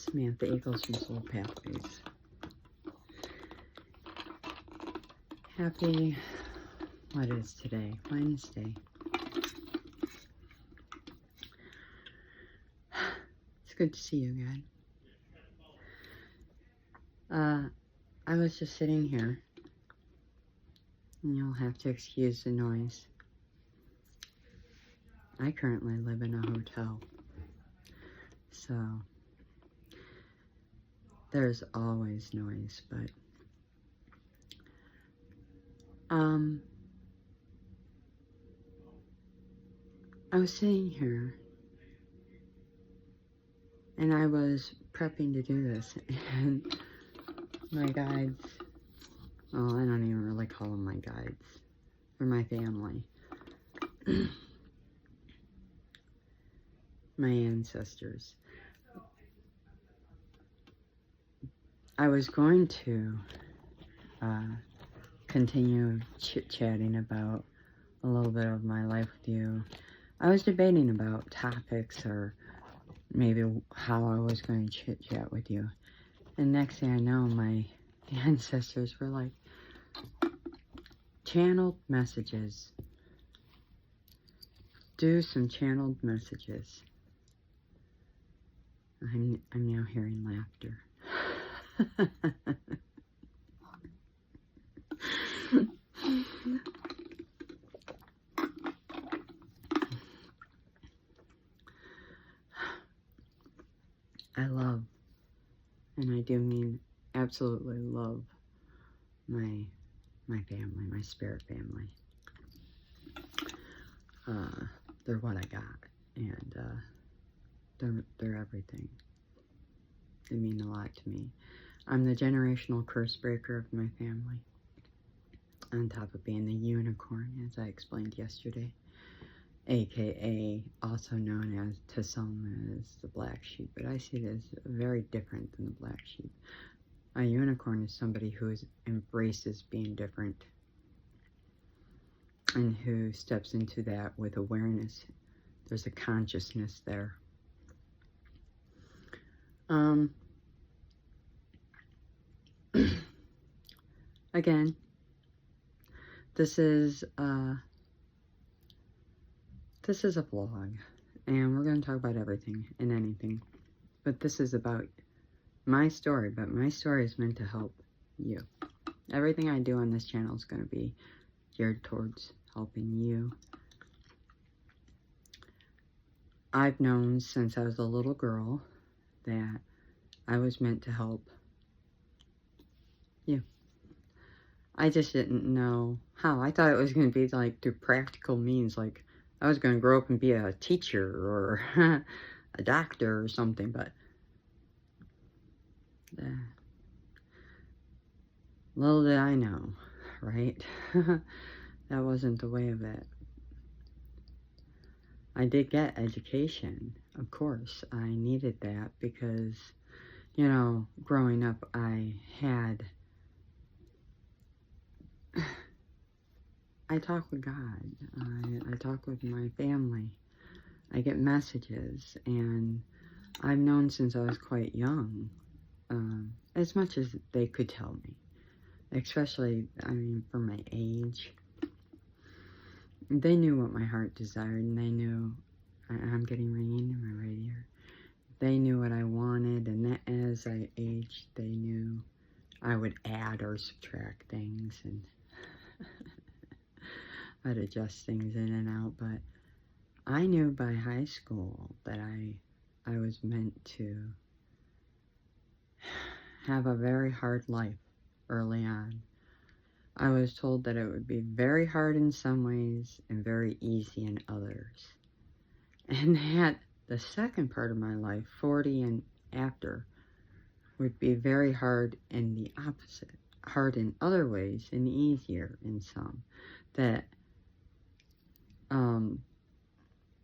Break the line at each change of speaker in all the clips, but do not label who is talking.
Samantha Eagles from Soul Pathways. Happy, what is today? Wednesday. It's good to see you again. I was just sitting here, and you'll have to excuse the noise. I currently live in a hotel, so there's always noise, but I was sitting here and I was prepping to do this, and my guides, well, I don't even really call them my guides, they're my family, my ancestors. I was going to continue chit-chatting about a little bit of my life with you. I was debating about topics or maybe how I was going to chit-chat with you. And next thing I know, my ancestors were like, channeled messages. Do some channeled messages. I'm now hearing laughter. I love, and I do mean absolutely love, my family, my spirit family. They're what I got, and they're everything. They mean a lot to me. I'm the generational curse breaker of my family, on top of being the unicorn, as I explained yesterday, aka also known as to some as the black sheep, but I see it as very different than the black sheep. A unicorn is somebody who embraces being different and who steps into that with awareness. There's a consciousness there. Again, this is a vlog, and we're going to talk about everything and anything, but this is about my story, but my story is meant to help you. Everything I do on this channel is going to be geared towards helping you. I've known since I was a little girl that I was meant to help you. I just didn't know how. I thought it was going to be like through practical means, like I was going to grow up and be a teacher or a doctor or something, but little did I know, right? That wasn't the way of it. I did get education, of course. I needed that because, you know, growing up I talk with God. I talk with my family. I get messages, and I've known since I was quite young, as much as they could tell me, especially, I mean, for my age. They knew what my heart desired, and they knew, I'm getting ringing in my right ear. They knew what I wanted, and that as I aged, they knew I would add or subtract things, and I'd adjust things in and out, but I knew by high school that I was meant to have a very hard life early on. I was told that it would be very hard in some ways and very easy in others. And that the second part of my life, 40 and after, would be very hard in the opposite. Hard in other ways and easier in some.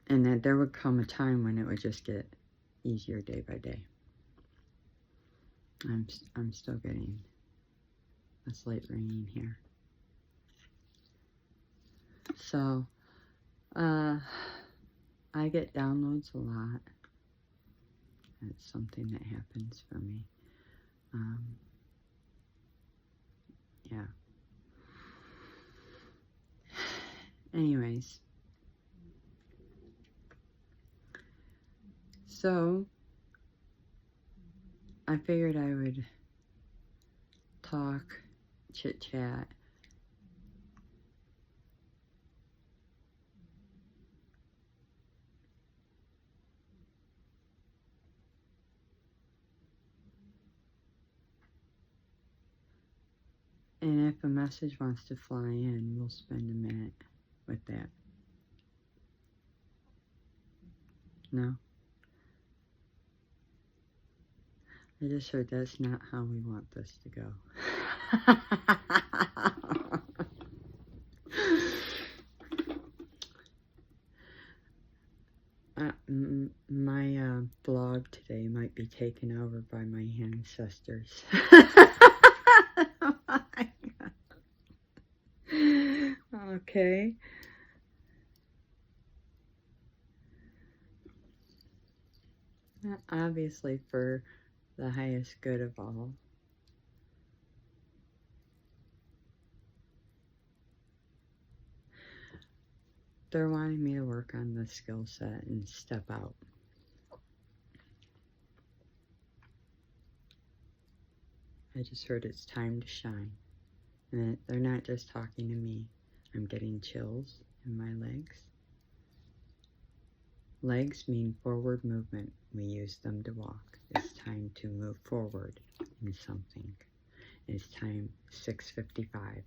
And that there would come a time when it would just get easier day by day. I'm still getting a slight ringing here. So, I get downloads a lot. It's something that happens for me. Yeah. Anyways. So, I figured I would talk, chit-chat, and if a message wants to fly in, we'll spend a minute with that. No? I just heard that's not how we want this to go. My vlog today might be taken over by my ancestors. Okay. Obviously for the highest good of all. They're wanting me to work on the skill set and step out. I just heard it's time to shine. And they're not just talking to me. I'm getting chills in my legs. Legs mean forward movement. We use them to walk. It's time to move forward in something. It's time 6:55.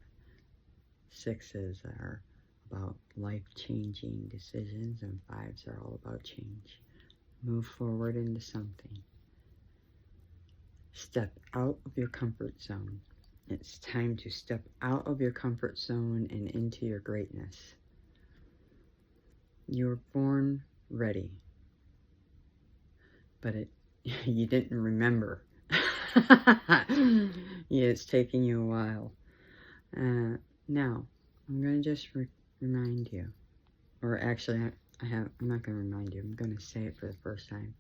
Sixes are about life-changing decisions, and fives are all about change. Move forward into something. Step out of your comfort zone. It's time to step out of your comfort zone and into your greatness. You were born ready, but you didn't remember. Yeah, it's taking you a while. Now, I'm going to just remind you, or actually, I'm not going to remind you, I'm going to say it for the first time.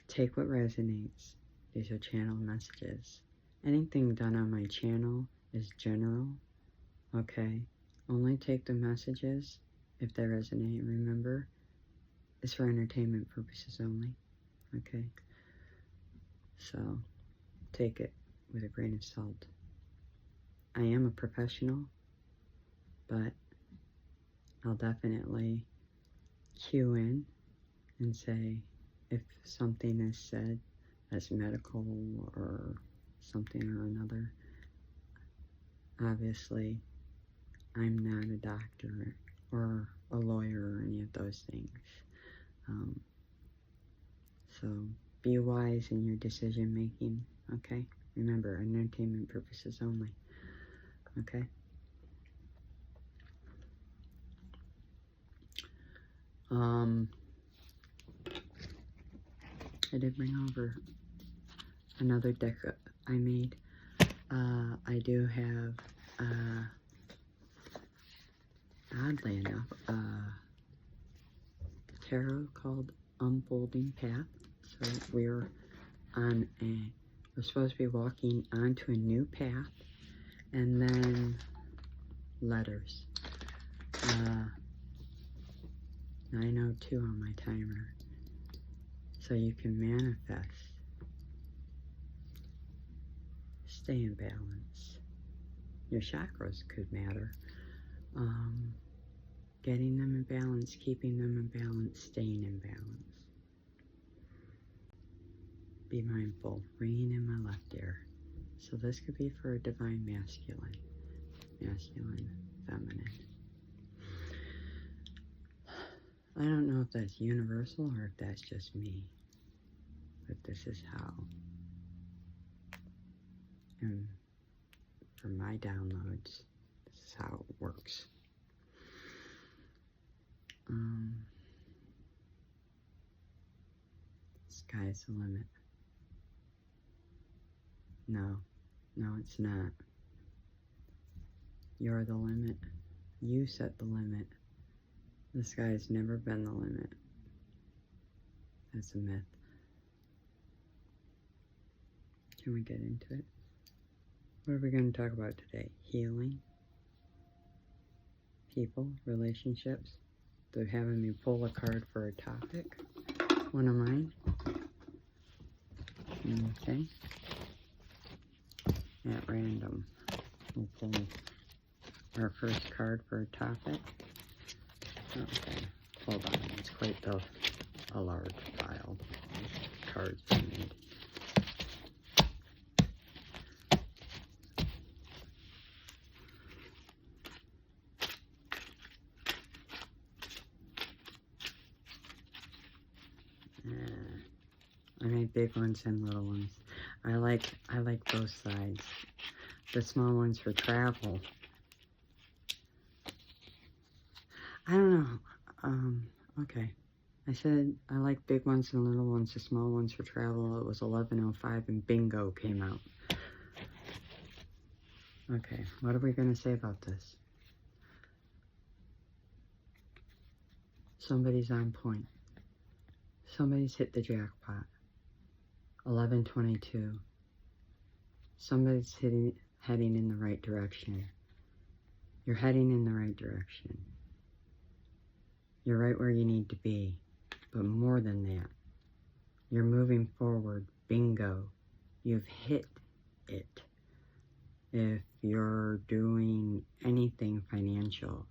Take what resonates. These are channel messages. Anything done on my channel is general, okay? Only take the messages if they resonate. Remember, it's for entertainment purposes only, okay? So, take it with a grain of salt. I am a professional, but I'll definitely cue in and say if something is said that's medical or something or another. Obviously, I'm not a doctor or a lawyer or any of those things. So be wise in your decision making, okay? Remember, entertainment purposes only, okay? I did bring over another deck I made. I do have, oddly enough, tarot called Unfolding Path. So we're supposed to be walking onto a new path, and then letters. 9:02 on my timer. So you can manifest. Stay in balance. Your chakras could matter. Getting them in balance, keeping them in balance, staying in balance. Be mindful, ringing in my left ear. So this could be for a divine masculine, feminine. I don't know if that's universal or if that's just me, but this is how. And for my downloads, this is how it works. Sky's the limit. No, it's not. You're the limit. You set the limit. The sky's never been the limit. That's a myth. Can we get into it? What are we going to talk about today? Healing? People? Relationships? They're having me pull a card for a topic. One of mine. Okay. At random. We'll pull our first card for a topic. Okay. Hold on. It's quite a large pile of cards I made. I made big ones and little ones. I like both sides. The small ones for travel. I don't know. Okay. I said I like big ones and little ones, the small ones for travel. It was 11:05 and bingo came out. Okay, what are we going to say about this? Somebody's on point. Somebody's hit the jackpot. 11:22. Somebody's heading in the right direction. You're heading in the right direction. You're right where you need to be. But more than that, you're moving forward. Bingo. You've hit it. If you're doing anything financial,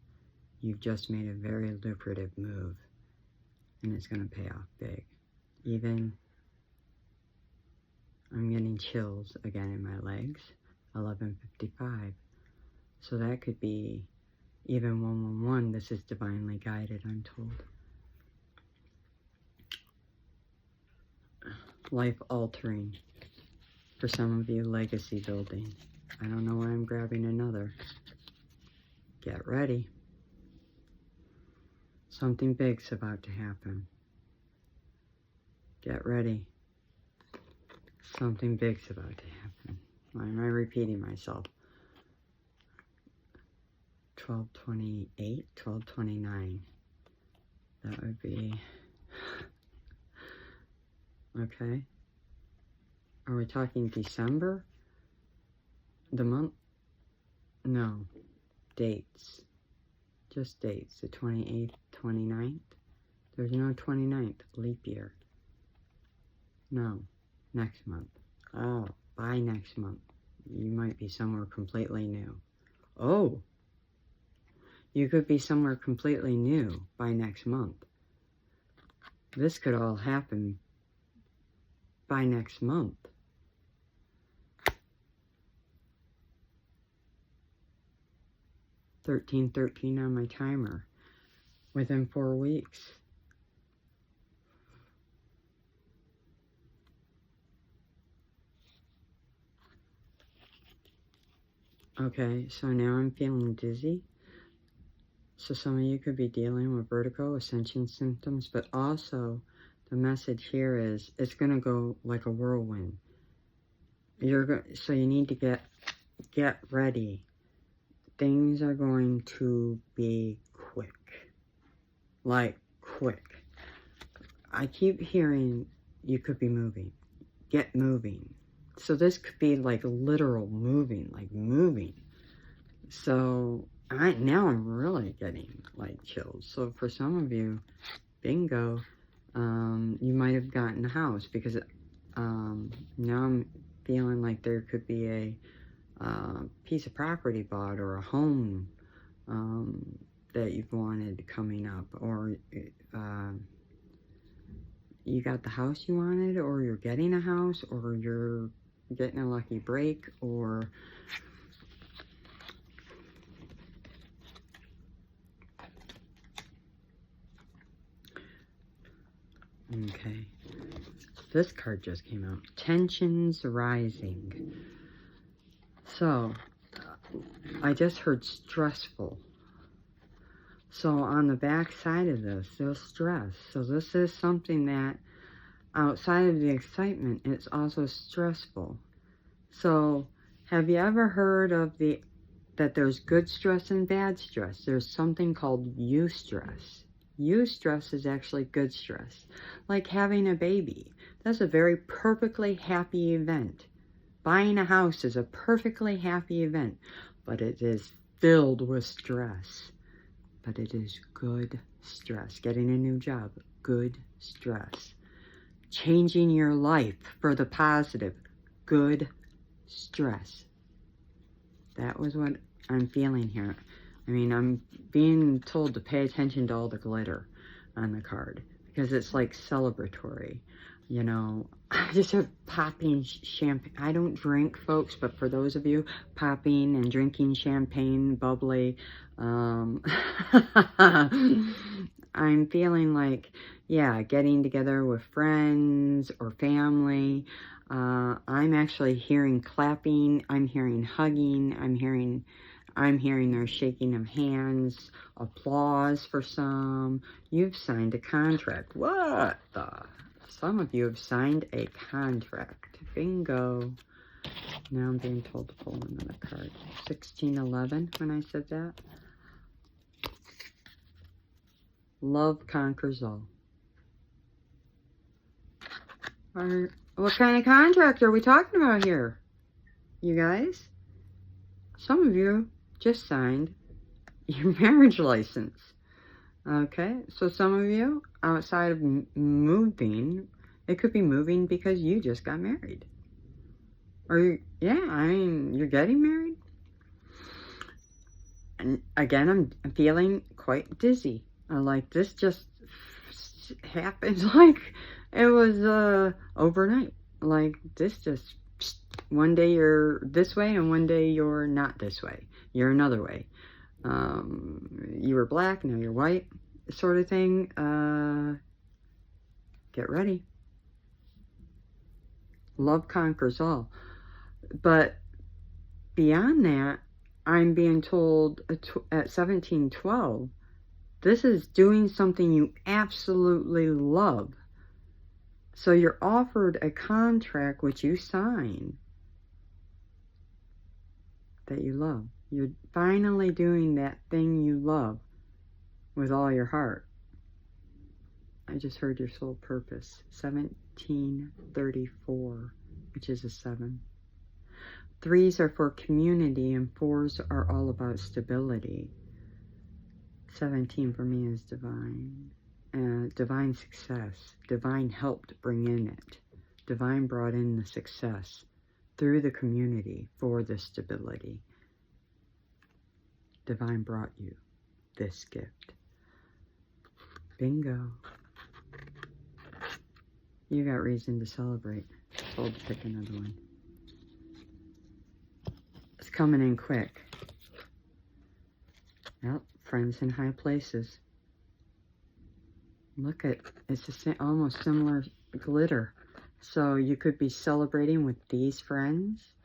you've just made a very lucrative move. And it's going to pay off big. Even, I'm getting chills again in my legs. 11:55. So that could be even 111. This is divinely guided, I'm told. Life altering. For some of you, legacy building. I don't know why I'm grabbing another. Get ready. Something big's about to happen. Get ready. Something big's about to happen. Why am I repeating myself? 12:28, 12:29. That would be... Okay. Are we talking December? The month? No. Dates. Just dates. The 28th, 29th. There's no 29th. Leap year. No. Next month. Oh, by next month. You might be somewhere completely new. Oh! You could be somewhere completely new by next month. This could all happen by next month. $13.13 on my timer. Within 4 weeks. Okay, so now I'm feeling dizzy. So some of you could be dealing with vertigo, ascension symptoms, but also the message here is it's going to go like a whirlwind. So you need to get ready. Things are going to be quick. Like quick. I keep hearing you could be moving. Get moving. So this could be like literal moving, like moving. So now I'm really getting like chills. So for some of you, bingo, you might have gotten a house because now I'm feeling like there could be a piece of property bought or a home that you've wanted coming up, or you got the house you wanted, or you're getting a house, or you're getting a lucky break, or okay, this card just came out. Tensions rising. So I just heard stressful. So on the back side of this, there's stress. So this is something that outside of the excitement, it's also stressful. So have you ever heard of that there's good stress and bad stress? There's something called eustress. Eustress is actually good stress. Like having a baby. That's a very perfectly happy event. buying a house is a perfectly happy event, but it is filled with stress. But it is good stress. Getting a new job, good stress. Changing your life for the positive, good stress. That was what I'm feeling here. I mean, I'm being told to pay attention to all the glitter on the card because it's like celebratory. You know, I just heard popping champagne. I don't drink, folks, but for those of you popping and drinking champagne, bubbly, I'm feeling like, yeah, getting together with friends or family. I'm actually hearing clapping. I'm hearing hugging. I'm hearing their shaking of hands, applause for some. You've signed a contract. What the? Some of you have signed a contract. Bingo. Now I'm being told to pull another card. 1611 when I said that. Love conquers all. What kind of contract are we talking about here, you guys? Some of you just signed your marriage license. Okay, so some of you, outside of moving, it could be moving because you just got married. Or, yeah, I mean, you're getting married. And again, I'm feeling quite dizzy. Like this just happened like it was overnight. Like this just, one day you're this way and one day you're not this way. You're another way. You were black, now you're white, sort of thing. Get ready. Love conquers all. But beyond that, I'm being told at 1712, this is doing something you absolutely love. So you're offered a contract which you sign that you love. You're finally doing that thing you love with all your heart. I just heard your soul purpose. 1734, which is a 7. 3s are for community and 4s are all about stability. 17 for me is divine. Divine success. Divine helped bring in it. Divine brought in the success through the community for the stability. Divine brought you this gift. Bingo. You got reason to celebrate. Told to pick another one. It's coming in quick. Yep, friends in high places. Look at, it's almost similar glitter. So you could be celebrating with these friends.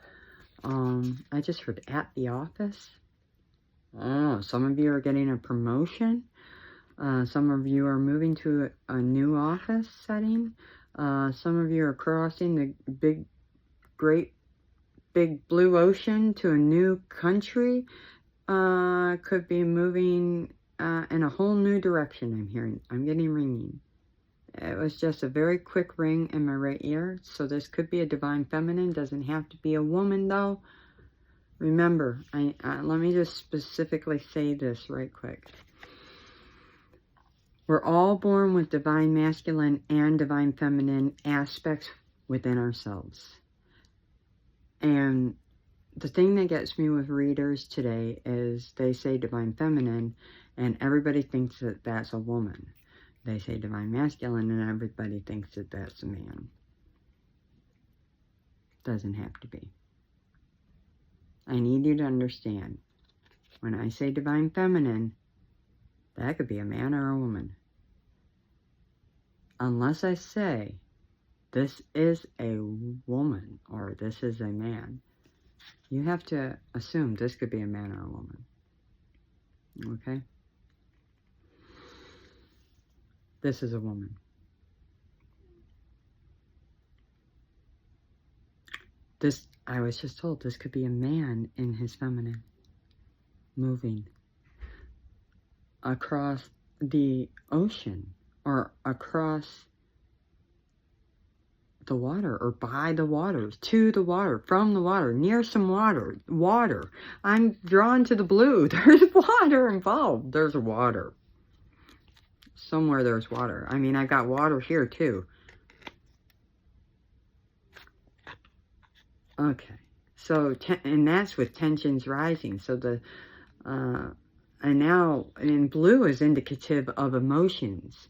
I just heard at the office. Oh, some of you are getting a promotion. Some of you are moving to a new office setting. Some of you are crossing the great big blue ocean to a new country. Could be moving in a whole new direction. I'm getting ringing. It was just a very quick ring in my right ear. So this could be a divine feminine. Doesn't have to be a woman though. Remember, let me just specifically say this right quick. We're all born with divine masculine and divine feminine aspects within ourselves. And the thing that gets me with readers today is they say divine feminine and everybody thinks that that's a woman. They say divine masculine and everybody thinks that that's a man. Doesn't have to be. I need you to understand, when I say divine feminine, that could be a man or a woman. Unless I say, this is a woman or this is a man, you have to assume this could be a man or a woman. Okay? This is a woman. This, I was just told, this could be a man in his feminine, moving across the ocean or across the water, or by the water, to the water, from the water, near some water, water. I'm drawn to the blue. There's water involved. There's water. Somewhere there's water. I mean, I got water here too. Okay. So, and that's with tensions rising. So and now, and blue is indicative of emotions.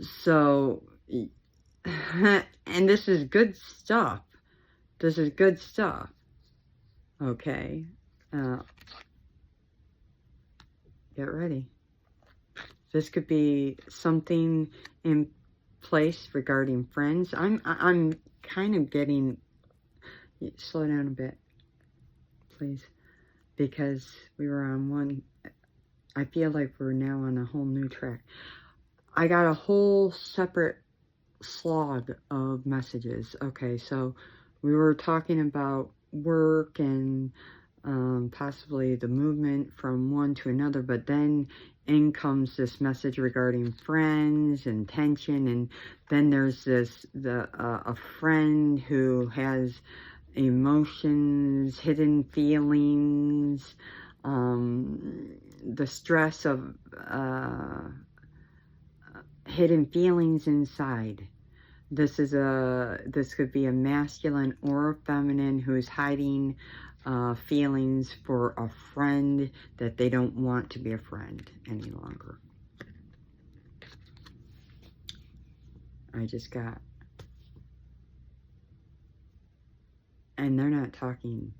So, and this is good stuff. This is good stuff. Okay. Get ready. This could be something in place regarding friends. I'm kind of getting, slow down a bit, please, because we were on one. I feel like we're now on a whole new track. I got a whole separate slog of messages. Okay, so we were talking about work and possibly the movement from one to another, but then in comes this message regarding friends and tension, and then there's this a friend who has emotions, hidden feelings, the stress of hidden feelings inside. This could be a masculine or a feminine who's hiding feelings for a friend that they don't want to be a friend any longer. I just got, and they're not talking.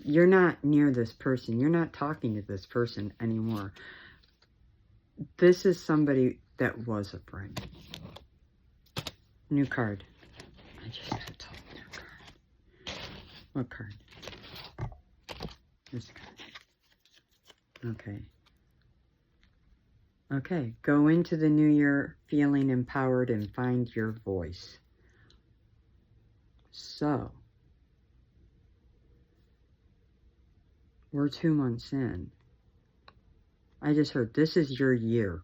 You're not near this person. You're not talking to this person anymore. This is somebody that was a friend. New card. I just got told new card. What card? This card. Okay. Okay. Go into the new year feeling empowered and find your voice. So, we're 2 months in. I just heard this is your year.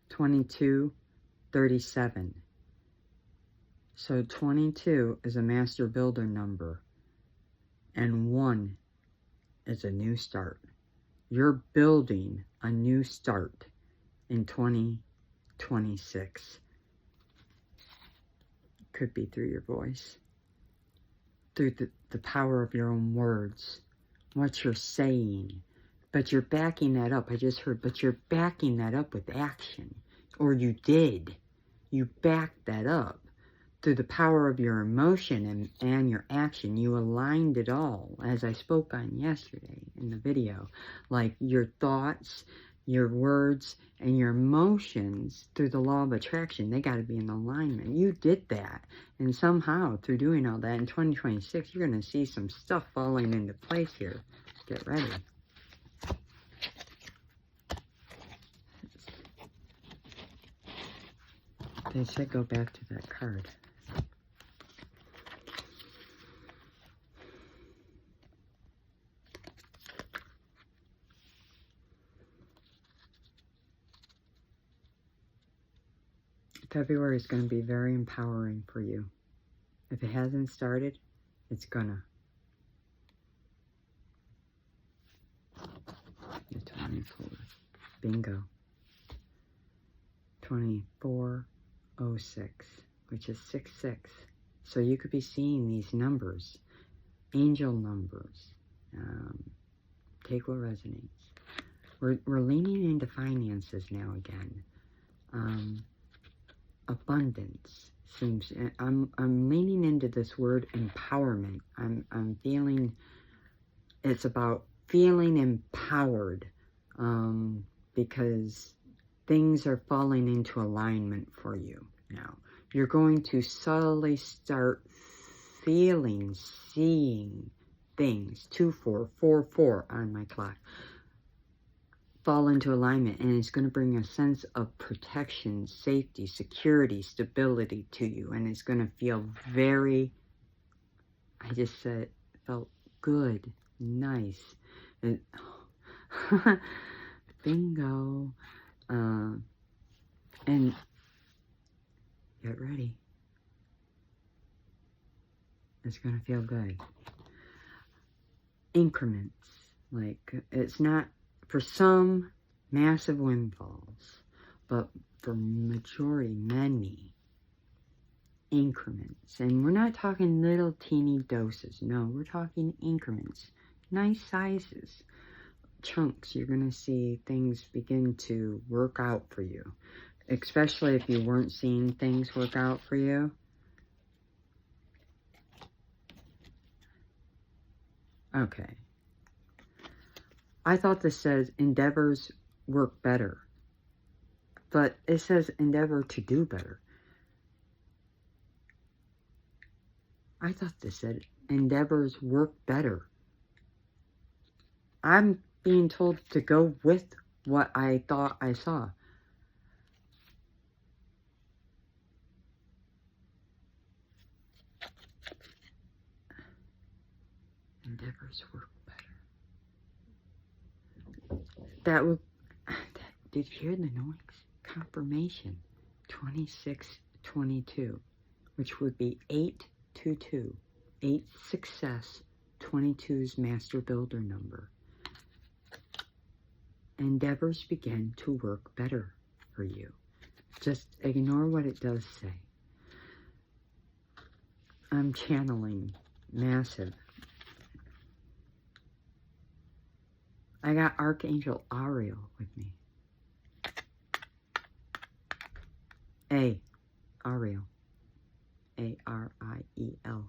2237. So 22 is a master builder number. And 1 is a new start. You're building a new start in 2026. Could be through your voice. Through the power of your own words. What you're saying. But you're backing that up. I just heard, but you're backing that up with action. Or you did. You backed that up. Through the power of your emotion and your action. You aligned it all, as I spoke on yesterday in the video. Like your thoughts, your words, and your emotions through the law of attraction. They got to be in alignment. You did that. And somehow, through doing all that, in 2026, you're going to see some stuff falling into place here. Get ready. They said go back to that card. February is going to be very empowering for you. If it hasn't started, it's gonna. The 24. Bingo. 2406, which is 66. So you could be seeing these numbers, angel numbers. Take what resonates. We're leaning into finances now again. Abundance seems. I'm leaning into this word empowerment. I'm feeling. It's about feeling empowered, because things are falling into alignment for you now. You're going to subtly start feeling, seeing things. 2444 on my clock. Fall into alignment, and it's going to bring a sense of protection, safety, security, stability to you, and it's going to feel very, I just said, felt good, nice, and bingo. And get ready. It's going to feel good. Increments. Like, it's not, for some, massive windfalls, but for majority, many increments. And we're not talking little teeny doses. No, we're talking increments. Nice sizes. Chunks. You're going to see things begin to work out for you. Especially if you weren't seeing things work out for you. Okay. I thought this says endeavors work better. But it says endeavor to do better. I thought this said endeavors work better. I'm being told to go with what I thought I saw. Endeavors work better. That would... Did you hear the noise? Confirmation. 2622. Which would be 822. 8 success. 22's master builder number. Endeavors begin to work better for you. Just ignore what it does say. I'm channeling massive. I got Archangel Ariel with me. Ariel. A-R-I-E-L.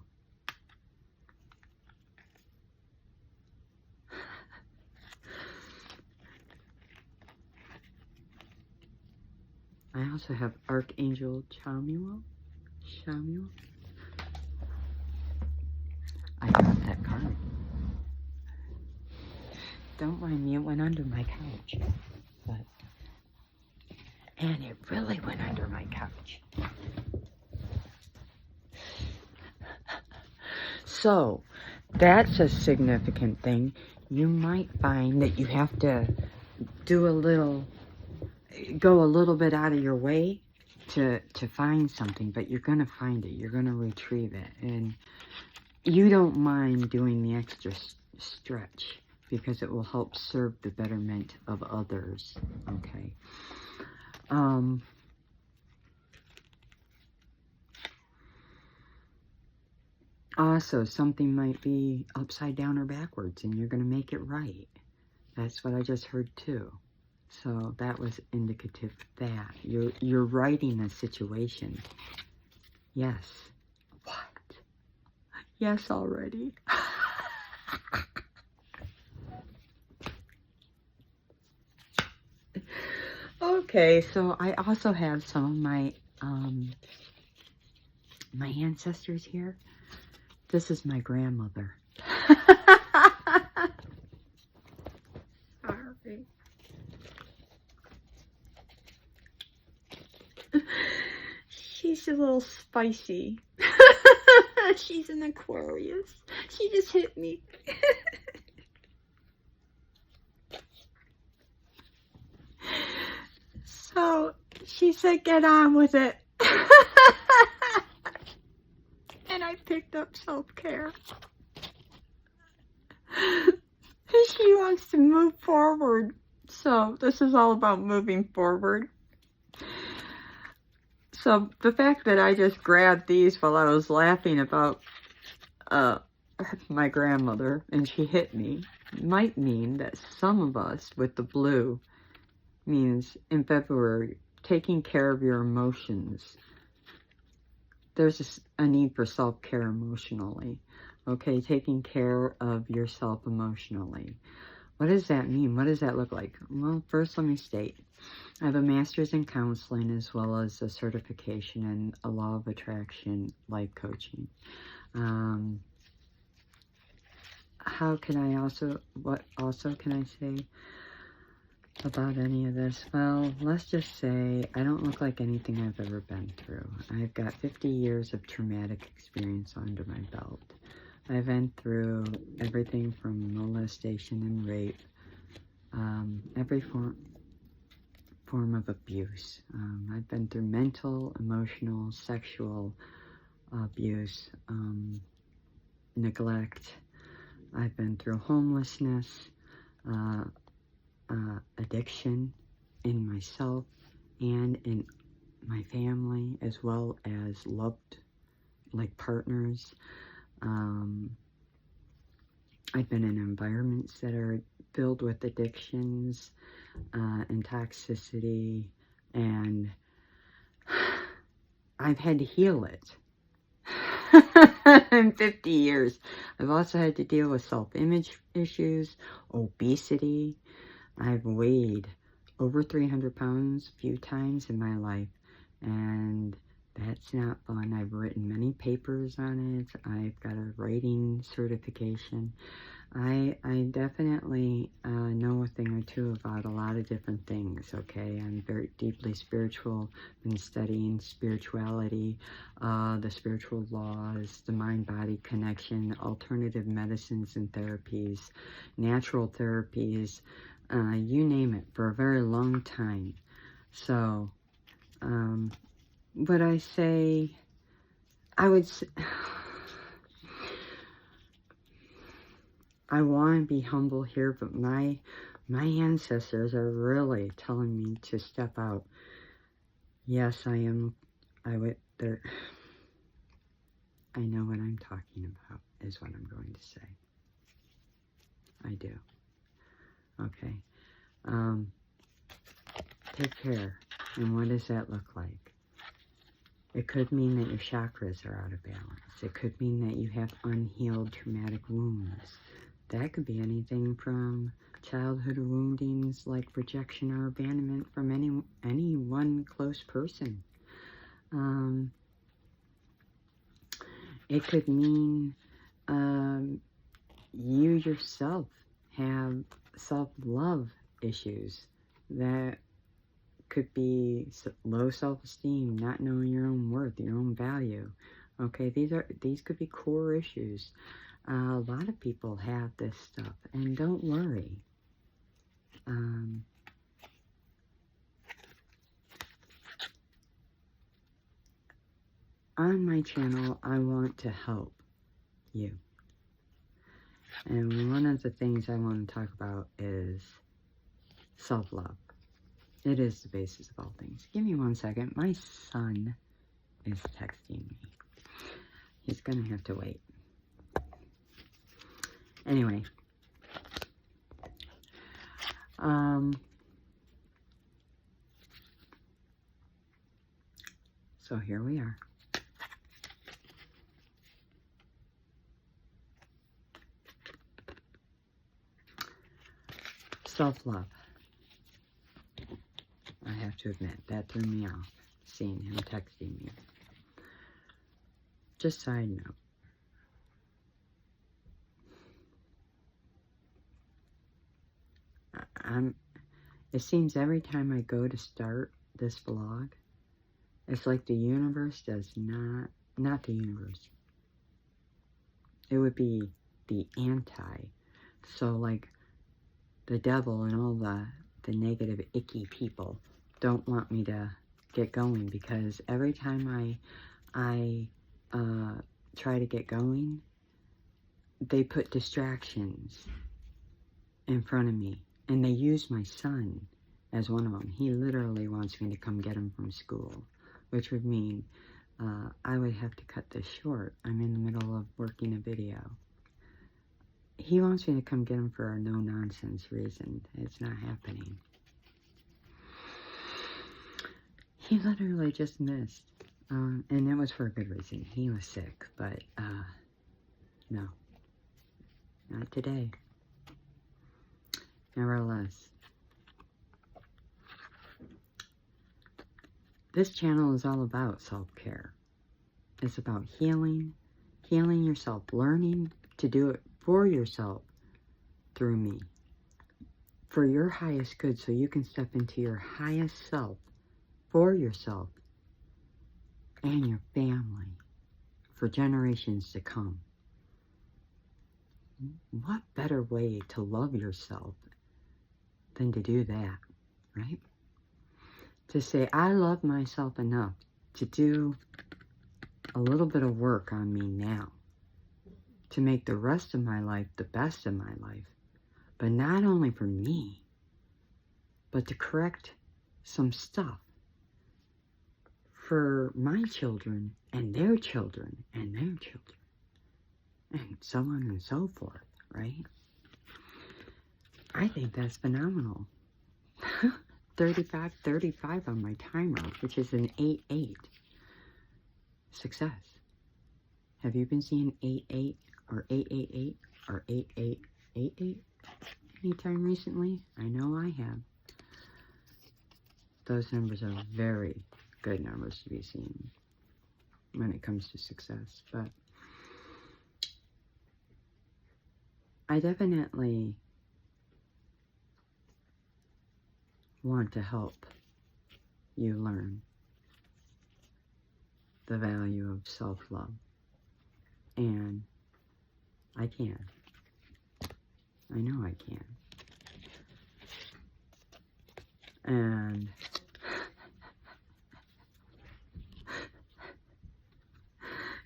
I also have Archangel Chamuel. I got that card. Don't mind me, it went under my couch. And it really went under my couch. So, that's a significant thing. You might find that you have to go a little bit out of your way to find something, but you're going to find it. You're going to retrieve it. And you don't mind doing the extra stretch because it will help serve the betterment of others. Okay. Also, something might be upside down or backwards, and you're going to make it right. That's what I just heard, too. So, that was indicative of that. You're righting a situation. Yes. What? Yes, already. Okay, so I also have some of my my ancestors here. This is my grandmother. Sorry. She's a little spicy. She's an Aquarius. She just hit me. So she said, get on with it. And I picked up self-care. She wants to move forward. So this is all about moving forward. So the fact that I just grabbed these while I was laughing about my grandmother and she hit me might mean that some of us with the blue means in February taking care of your emotions. There's a need for self-care emotionally. Okay, taking care of yourself emotionally. What does that mean? What does that look like? Well, first let me state, I have a master's in counseling as well as a certification in a law of attraction life coaching. What also can I say about any of this? Well, let's just say I don't look like anything I've ever been through. I've got 50 years of traumatic experience under my belt. I've been through everything from molestation and rape, every form. form of abuse. I've been through mental, emotional, sexual abuse, neglect. I've been through homelessness, addiction in myself and in my family, as well as loved, like, partners. I've been in environments that are filled with addictions and toxicity, and I've had to heal it. In 50 years. I've also had to deal with self-image issues, obesity. I've weighed over 300 pounds a few times in my life, and that's not fun. I've written many papers on it. I've got a writing certification. I definitely know a thing or two about a lot of different things, okay? I'm very deeply spiritual, been studying spirituality, the spiritual laws, the mind-body connection, alternative medicines and therapies, natural therapies, you name it, for a very long time. So, would I say, I would say, I want to be humble here, but my ancestors are really telling me to step out. Yes, I am. I know what I'm talking about, is what I'm going to say. I do. Okay. Take care. And what does that look like? It could mean that your chakras are out of balance. It could mean that you have unhealed traumatic wounds. That could be anything from childhood woundings like rejection or abandonment from any one close person. It could mean you yourself have self-love issues. That could be low self-esteem, not knowing your own worth, your own value. Okay, these could be core issues. A lot of people have this stuff, and don't worry. On my channel, I want to help you. And one of the things I want to talk about is self-love. It is the basis of all things. Give me 1 second. My son is texting me. He's going to have to wait. Anyway. So here we are. Self-love. I have to admit, that threw me off, seeing him texting me. Just side note. It seems every time I go to start this vlog, it's like the universe does not the universe. It would be the anti. So like the devil and all the negative, icky people don't want me to get going, because every time I try to get going, they put distractions in front of me. And they use my son as one of them. He literally wants me to come get him from school, which would mean I would have to cut this short. I'm in the middle of working a video. He wants me to come get him for a no-nonsense reason. It's not happening. He literally just missed. And it was for a good reason. He was sick, but no. Not today. Nevertheless, this channel is all about self-care. It's about healing yourself, learning to do it for yourself through me, for your highest good, so you can step into your highest self for yourself and your family for generations to come. What better way to love yourself than to do that, right? to say, I love myself enough to do a little bit of work on me now, to make the rest of my life the best of my life, but not only for me, but to correct some stuff for my children and their children and their children, and so on and so forth, right? I think that's phenomenal. 35 on my timer, which is an 8-8. Success. Have you been seeing 8-8 or 8-8-8 or 8-8-8-8 anytime recently? I know I have. Those numbers are very good numbers to be seen when it comes to success. But I definitely want to help you learn the value of self-love. And I can. I know I can. And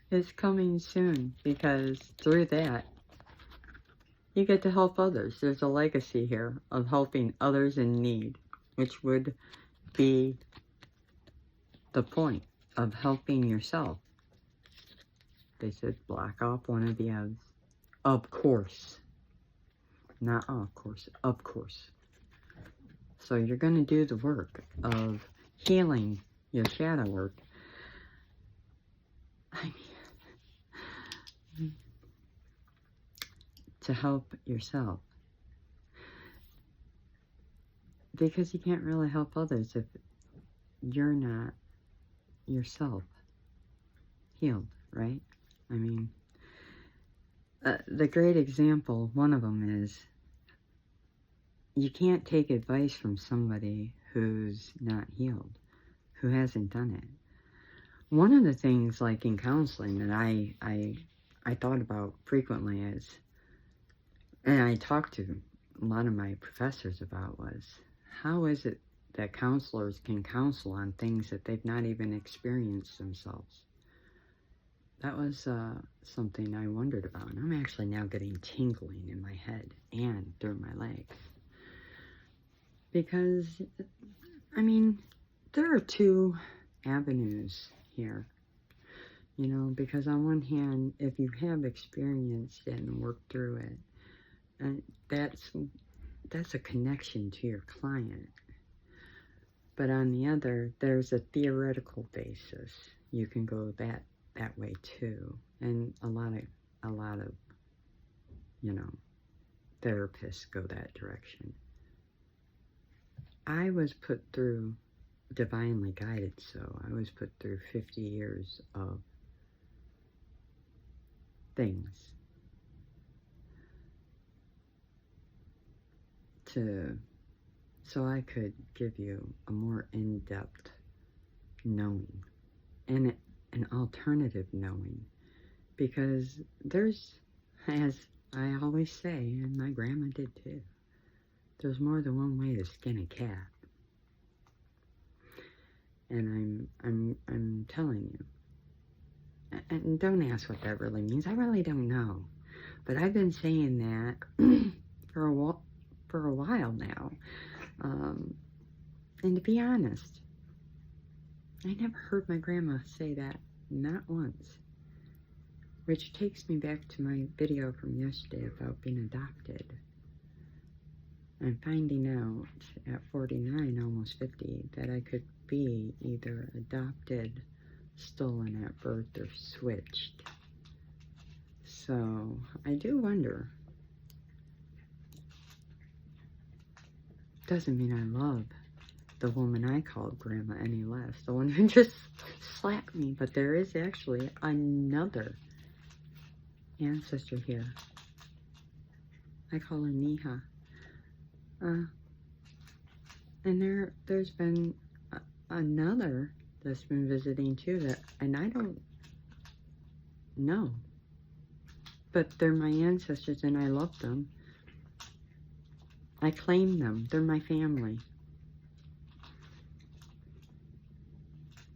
it's coming soon, because through that, you get to help others. There's a legacy here of helping others in need, which would be the point of helping yourself. They said block off one of the F's. Of course. Not of course. Of course. So you're going to do the work of healing your shadow work. I mean, to help yourself. Because you can't really help others if you're not yourself healed, right? I mean, the great example, one of them is, you can't take advice from somebody who's not healed, who hasn't done it. One of the things, like in counseling, that I thought about frequently is, and I talked to a lot of my professors about, was, how is it that counselors can counsel on things that they've not even experienced themselves? That was something I wondered about, and I'm actually now getting tingling in my head and through my legs. Because, I mean, there are two avenues here, you know, because on one hand, if you have experienced it and worked through it, and that's a connection to your client. But on the other, there's a theoretical basis. You can go that way too, and a lot of you know, therapists go that direction. I was put through, divinely guided, so I was put through 50 years of things so I could give you a more in-depth knowing and an alternative knowing, because there's, as I always say, and my grandma did too, there's more than one way to skin a cat. And I'm telling you, and don't ask what that really means. I really don't know, but I've been saying that for a while now. And to be honest, I never heard my grandma say that, not once. Which takes me back to my video from yesterday about being adopted. I'm finding out at 49, almost 50, that I could be either adopted, stolen at birth, or switched. So I do wonder. Doesn't mean I love the woman I called Grandma any less, the one who just slapped me, but there is actually another ancestor here. I call her Neha. And there's been another that's been visiting too, and I don't know, but they're my ancestors and I love them. I claim them. They're my family.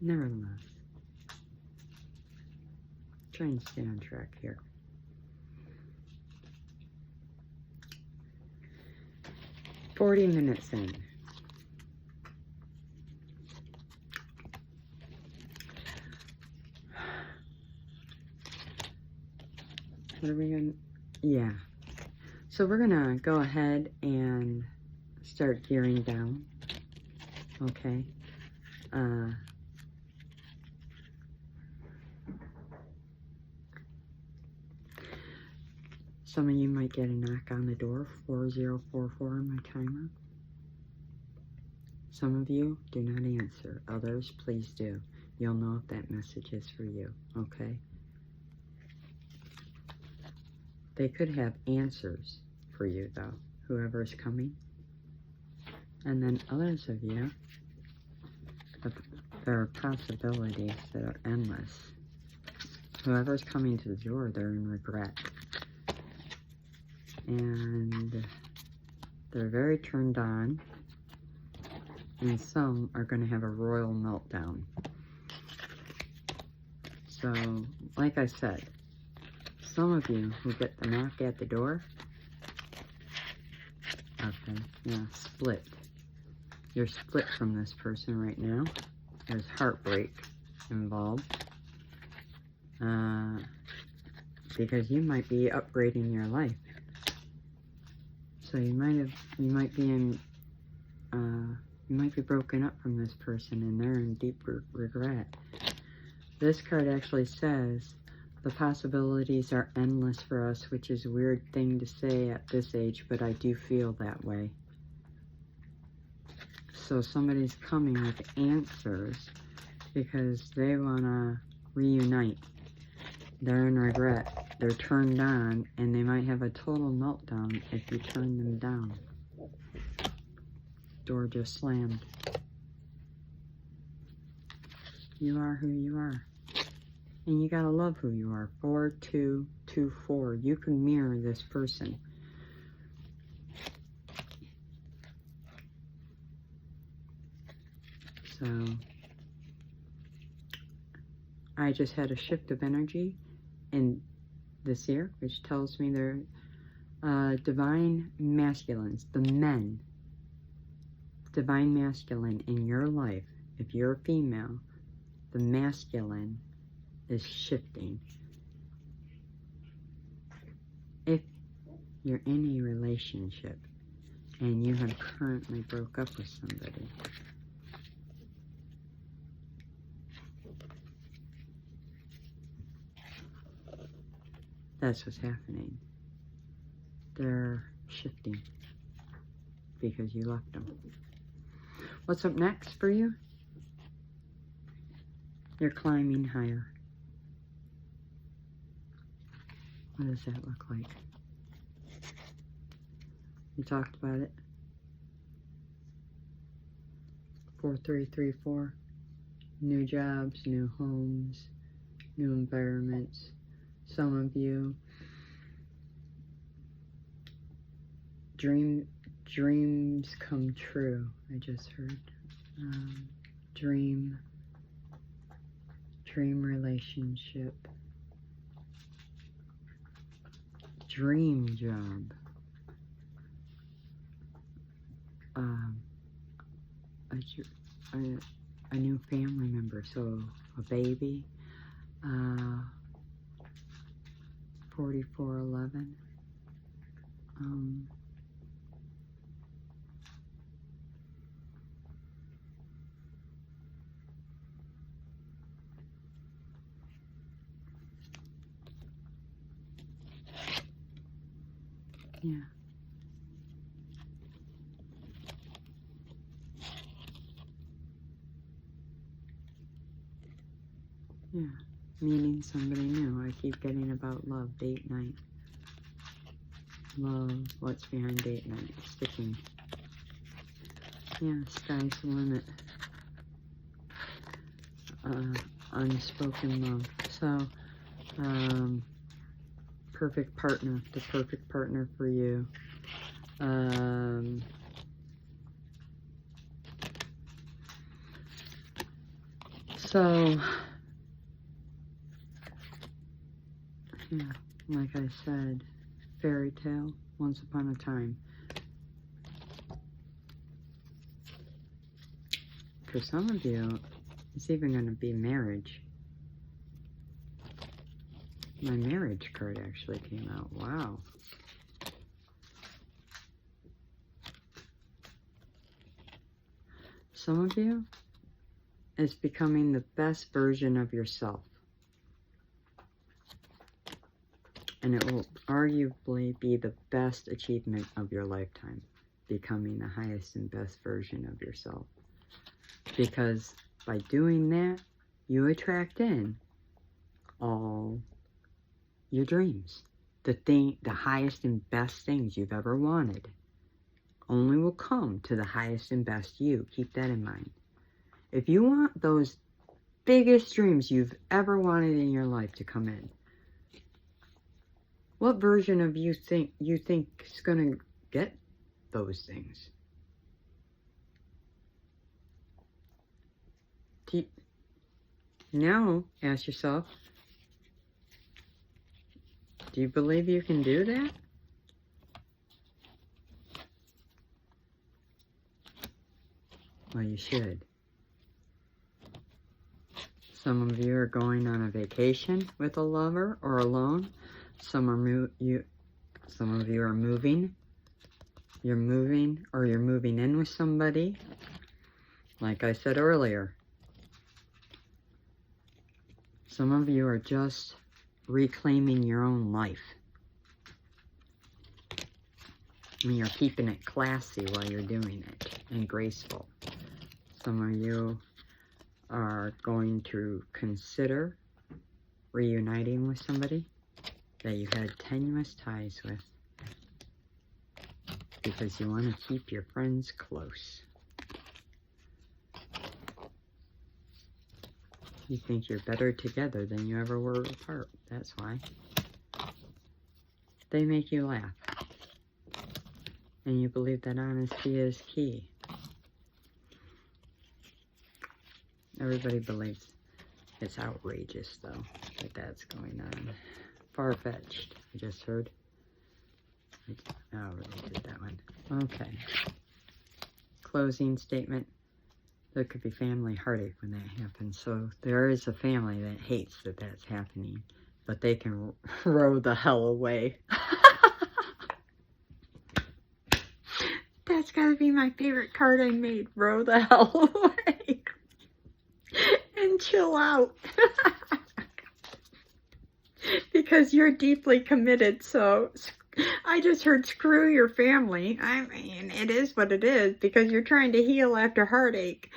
nevertheless, trying to stay on track here. "40 minutes in. What are we going to... Yeah. So we're going to go ahead and start gearing down. Okay. Some of you might get a knock on the door, 4044 on my timer. Some of you do not answer. Others, please do. You'll know if that message is for you, okay? They could have answers for you, though, whoever's coming. And then others of you, there are possibilities that are endless. Whoever's coming to the door, they're in regret. And they're very turned on. And some are going to have a royal meltdown. So, like I said, some of you who get the knock at the door, okay, yeah, split. You're split from this person right now. There's heartbreak involved. Because you might be upgrading your life. So you might be broken up from this person and they're in deep regret. This card actually says the possibilities are endless for us, which is a weird thing to say at this age, but I do feel that way. So somebody's coming with answers because they want to reunite. They're in regret. They're turned on, and they might have a total meltdown if you turn them down. Door just slammed. You are who you are. And you gotta love who you are. 4224. You can mirror this person. So, I just had a shift of energy in this year, which tells me they're divine masculines, the men, divine masculine in your life. If you're a female, the masculine is shifting. If you're in a relationship and you have currently broke up with somebody, that's what's happening. They're shifting because you left them. What's up next for you? You're climbing higher. What does that look like? We talked about it. 4334. New jobs, new homes, new environments. Some of you, dreams come true. I just heard dream relationship, dream job, a new family member, so a baby. 4411. Yeah. Yeah. Meeting somebody new. I keep getting about love, date night. Love, what's behind date night? Sticking. Yeah, sky's the limit. Unspoken love. So, perfect partner. The perfect partner for you. So, yeah, like I said, fairy tale, once upon a time. For some of you, it's even going to be marriage. My marriage card actually came out. Wow. Some of you, it's becoming the best version of yourself. And it will arguably be the best achievement of your lifetime, becoming the highest and best version of yourself. Because by doing that, you attract in all your dreams. The highest and best things you've ever wanted only will come to the highest and best you. Keep that in mind. If you want those biggest dreams you've ever wanted in your life to come in, what version of you think is going to get those things? Now, ask yourself, do you believe you can do that? Well, you should. Some of you are going on a vacation with a lover or alone. Some of you are moving. You're moving, or you're moving in with somebody. Like I said earlier, some of you are just reclaiming your own life. And you're keeping it classy while you're doing it, and graceful. Some of you are going to consider reuniting with somebody that you had tenuous ties with, because you want to keep your friends close. You think you're better together than you ever were apart. That's why. They make you laugh. And you believe that honesty is key. Everybody believes it's outrageous, though, that that's going on. Far-fetched, I just heard. Oh, really did that one. Okay. Closing statement. There could be family heartache when that happens. So there is a family that hates that that's happening, but they can row the hell away. That's gotta be my favorite card I made. Row the hell away. And chill out. Because you're deeply committed, so I just heard screw your family. I mean, it is what it is, because you're trying to heal after heartache.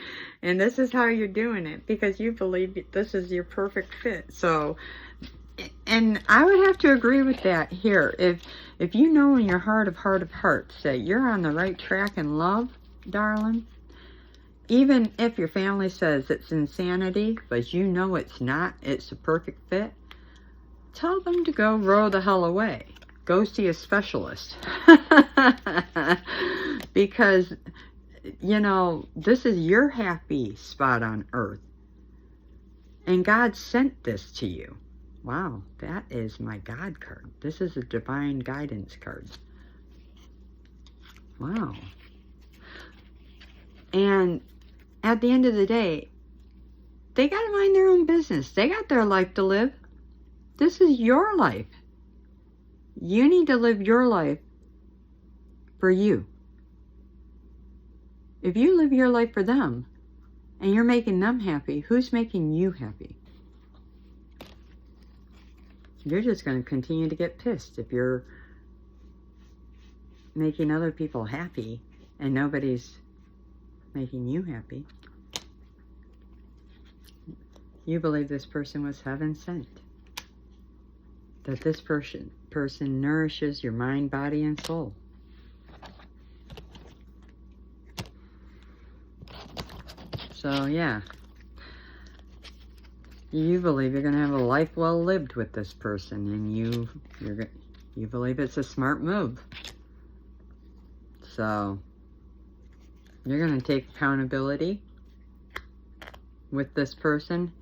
And this is how you're doing it, because you believe this is your perfect fit. So, and I would have to agree with that here. If you know in your heart of hearts that you're on the right track in love, darling, even if your family says it's insanity, but you know it's not, it's a perfect fit, tell them to go row the hell away. Go see a specialist. Because, you know, this is your happy spot on earth. And God sent this to you. Wow, that is my God card. This is a divine guidance card. Wow. And at the end of the day, they got to mind their own business. They got their life to live. This is your life. You need to live your life for you. If you live your life for them and you're making them happy, who's making you happy? You're just going to continue to get pissed if you're making other people happy and nobody's making you happy. You believe this person was heaven sent. That this person nourishes your mind, body, and soul. So, yeah. You believe you're going to have a life well lived with this person, and you believe it's a smart move. So, you're going to take accountability with this person,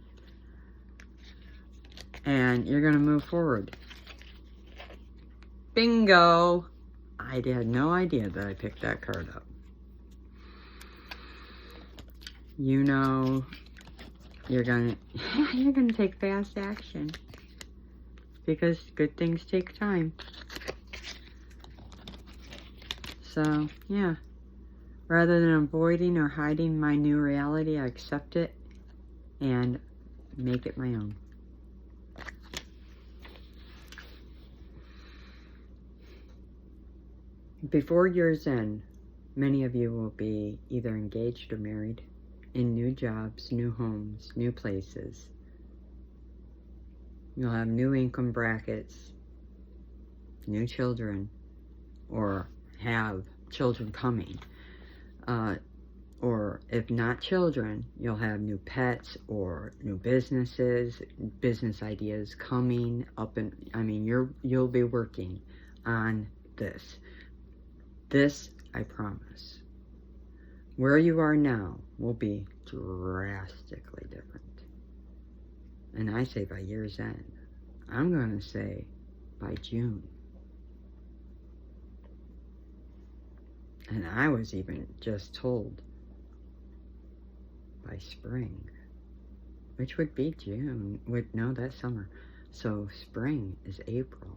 and you're going to move forward. Bingo! I had no idea that I picked that card up. You know, you're gonna take fast action, because good things take time. So, yeah. Rather than avoiding or hiding my new reality, I accept it and make it my own. Before year's end, many of you will be either engaged or married, in new jobs, new homes, new places. You'll have new income brackets, new children, or have children coming. Or if not children, you'll have new pets or new businesses, business ideas coming up, and I mean you'll be working on this. This I promise. Where you are now will be drastically different. And I say by year's end. I'm going to say by June. And I was even just told by spring, which would be June. No, that's summer. So spring is April.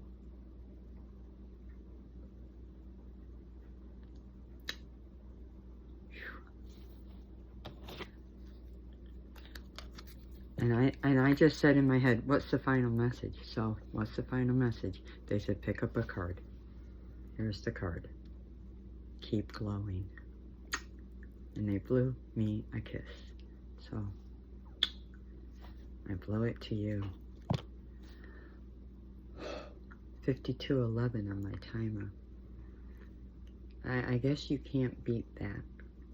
And I just said in my head, what's the final message? So, what's the final message? They said, pick up a card. Here's the card. Keep glowing. And they blew me a kiss. So, I blow it to you. 52:11 on my timer. I guess you can't beat that.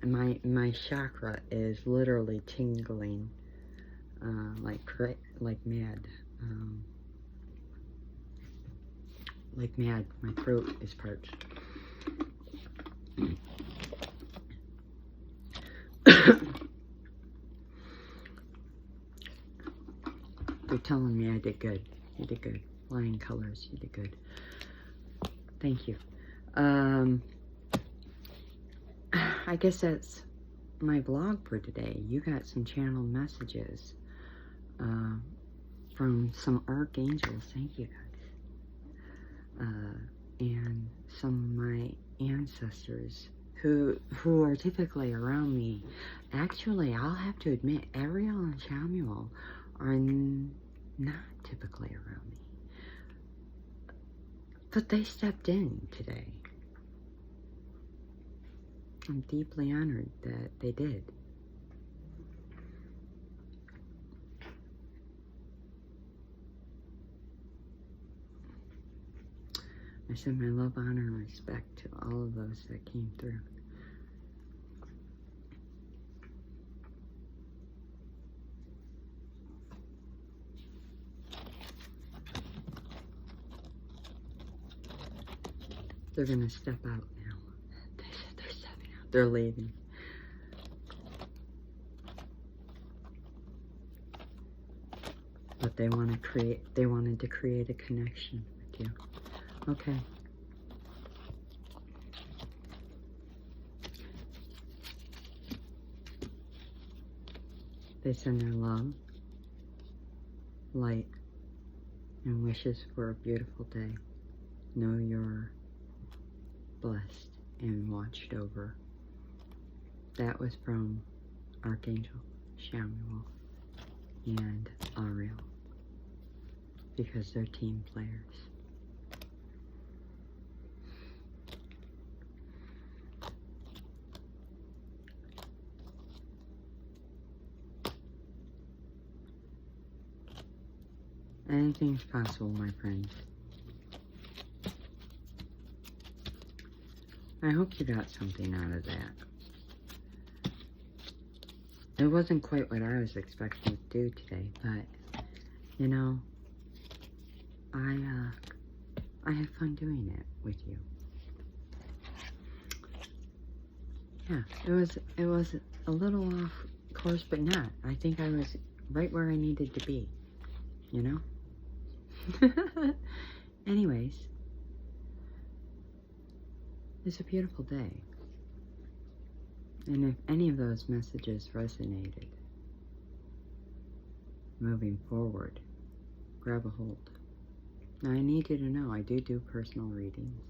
My chakra is literally tingling. Like mad. Like mad. My throat is parched. They're telling me I did good. You did good. Flying colors. You did good. Thank you. I guess that's my vlog for today. You got some channeled messages from some archangels. Thank you guys. And some of my ancestors who are typically around me. Actually, I'll have to admit, Ariel and Samuel are not typically around me. But they stepped in today. I'm deeply honored that they did. I send my love, honor, and respect to all of those that came through. They're gonna step out now. They said they're stepping out. They're leaving. But they wanted to create a connection with you. Okay. They send their love, light, and wishes for a beautiful day. Know you're blessed and watched over. That was from Archangel Samuel and Ariel, because they're team players. Anything's possible, my friends. I hope you got something out of that. It wasn't quite what I was expecting to do today, but, you know, I had fun doing it with you. Yeah, it was a little off Close but not. I think I was right where I needed to be, you know? Anyways, it's a beautiful day. And if any of those messages resonated, moving forward, grab a hold. Now, I need you to know I do personal readings.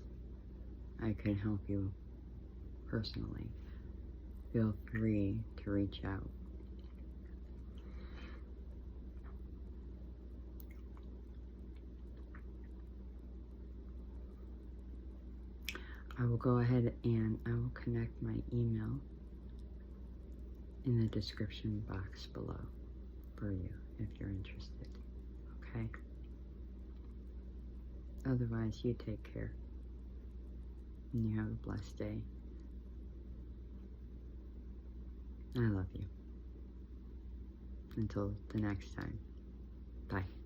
I can help you personally. Feel free to reach out. I will go ahead and I will connect my email in the description box below for you if you're interested. Okay? Otherwise, you take care. And you have a blessed day. I love you. Until the next time. Bye.